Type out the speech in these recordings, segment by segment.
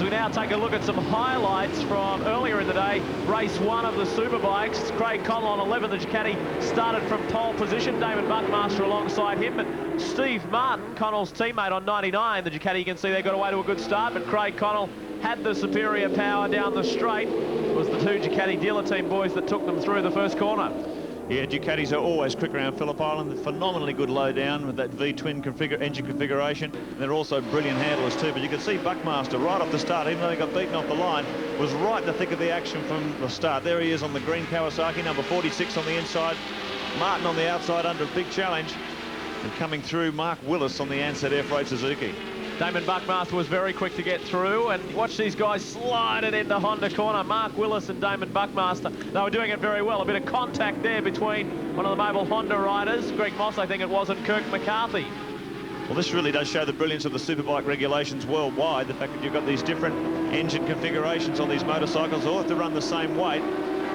As we now take a look at some highlights from earlier in the day, race 1 of the Superbikes. Craig Connell on 11, the Ducati started from pole position. Damon Buckmaster alongside him, but Steve Martin, Connell's teammate, on 99. The Ducati, you can see they got away to a good start, but Craig Connell had the superior power down the straight. It was the 2 Ducati dealer team boys that took them through the first corner. Yeah, Ducatis are always quick around Phillip Island. Phenomenally good low down with that V-twin engine configuration. And they're also brilliant handlers too. But you can see Buckmaster right off the start, even though he got beaten off the line, was right in the thick of the action from the start. There he is on the green Kawasaki, number 46 on the inside. Martin on the outside under a big challenge. And coming through, Mark Willis on the Ansett Air Freight Suzuki. Damon Buckmaster was very quick to get through, and watch these guys slide it into Honda corner. Mark Willis and Damon Buckmaster, they were doing it very well. A bit of contact there between one of the mobile Honda riders, Greg Moss, I think it was, and Kirk McCarthy. Well, this really does show the brilliance of the Superbike regulations worldwide. The fact that you've got these different engine configurations on these motorcycles, all have to run the same weight.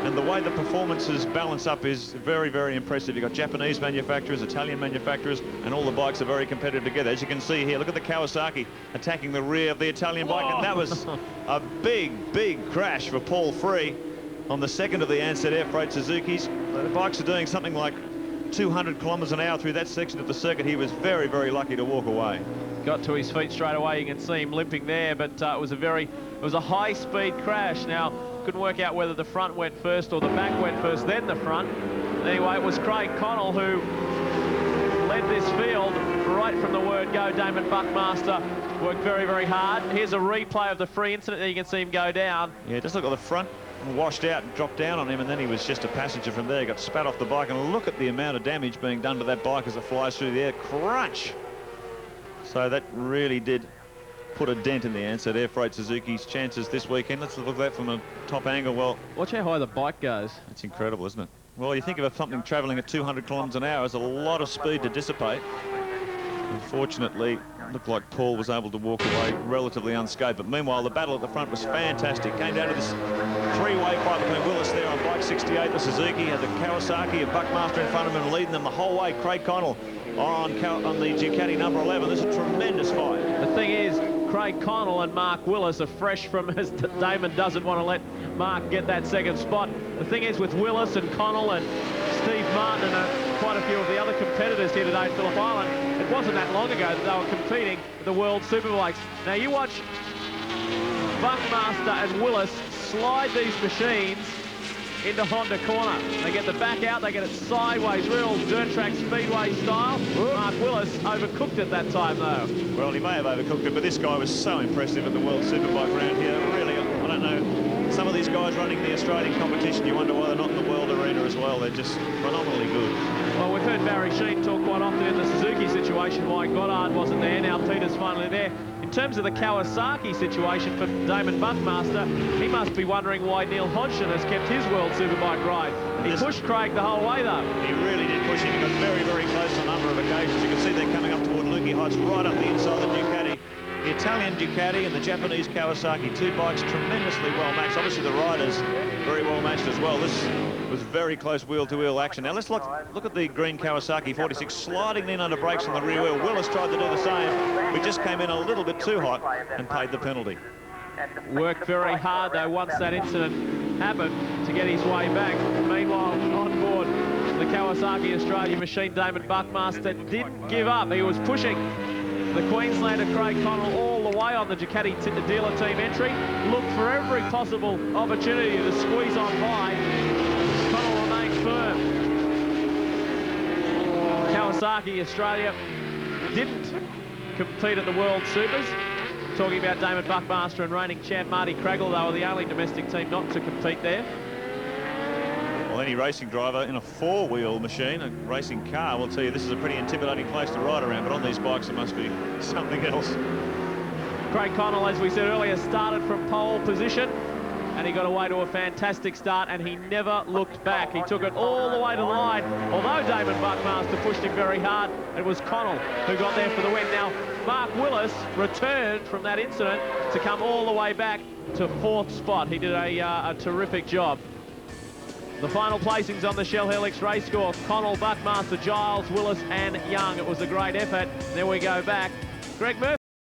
And the way the performances balance up is very, very impressive. You've got Japanese manufacturers, Italian manufacturers, and all the bikes are very competitive together. As you can see here, look at the Kawasaki attacking the rear of the Italian bike, and that was a big, big crash for Paul Free on the second of the Ansett Air Freight Suzukis. The bikes are doing something like 200 kilometers an hour through that section of the circuit. He was very, very lucky to walk away. Got to his feet straight away. You can see him limping there, but it was a high-speed crash. Now, couldn't work out whether the front went first or the back went first, then the front. Anyway, it was Craig Connell who led this field right from the word go. Damon Buckmaster worked very, very hard. Here's a replay of the free incident. There you can see him go down. Yeah, just look at the front, washed out and dropped down on him, and then he was just a passenger from there. He got spat off the bike, and look at the amount of damage being done to that bike as it flies through the air. Crunch! So that really did put a dent in the Ansett Air Freight Suzuki's chances this weekend. Let's look at that from a top angle. Well, watch how high the bike goes. It's incredible, isn't it? Well, you think of something travelling at 200 kilometres an hour, there's a lot of speed to dissipate. Unfortunately, it looked like Paul was able to walk away relatively unscathed. But meanwhile, the battle at the front was fantastic. Came down to this three-way fight between Willis there on bike 68, the Suzuki, had the Kawasaki and Buckmaster in front of him and leading them the whole way. Craig Connell on the Ducati number 11. This is a tremendous fight. The thing is, Craig Connell and Mark Willis are fresh from, as Damon doesn't want to let Mark get that second spot. The thing is, with Willis and Connell and Steve Martin and quite a few of the other competitors here today at Phillip Island, it wasn't that long ago that they were competing at the World Superbikes. Now you watch Buckmaster and Willis slide these machines into Honda corner. They get the back out, they get it sideways, real dirt track speedway style. Mark Willis overcooked it that time though. Well, he may have overcooked it, but this guy was so impressive at the World Superbike round here. Really, I don't know, some of these guys running the Australian competition, you wonder why they're not in the world arena as well. They're just phenomenally good. Well, we've heard Barry Sheen talk quite often in the Suzuki situation why Goddard wasn't there. Now Peter's finally there. In terms of the Kawasaki situation for Damon Buckmaster, he must be wondering why Neil Hodgson has kept his World Superbike ride. He pushed Craig the whole way though. He really did push him. He got very, very close on a number of occasions. You can see they're coming up toward Lukey Heights, right up the inside of the Ducati. The Italian Ducati and the Japanese Kawasaki, two bikes tremendously well matched. Obviously the riders very well matched as well. This was very close wheel-to-wheel action. Now let's look at the green Kawasaki 46 sliding in under brakes on the rear wheel. Willis tried to do the same. We just came in a little bit too hot and paid the penalty. Worked very hard though once that incident happened to get his way back. Meanwhile, on board the Kawasaki Australia machine, Damon Buckmaster didn't give up. He was pushing the Queenslander Craig Connell all the way on the Ducati dealer team entry. Looked for every possible opportunity to squeeze on by. Connell remained firm. Kawasaki Australia didn't compete at the World Supers. Talking about Damon Buckmaster and reigning champ Marty Craggle, they were the only domestic team not to compete there. Well, any racing driver in a four-wheel machine, a racing car, will tell you this is a pretty intimidating place to ride around, but on these bikes it must be something else. Craig Connell, as we said earlier, started from pole position and he got away to a fantastic start and he never looked back. He took it all the way to the line. Although Damon Buckmaster pushed him very hard, it was Connell who got there for the win. Now, Mark Willis returned from that incident to come all the way back to fourth spot. He did a terrific job. The final placings on the Shell Helix race course: Connell, Buckmaster, Giles, Willis and Young. It was a great effort. Then we go back. Greg Murphy.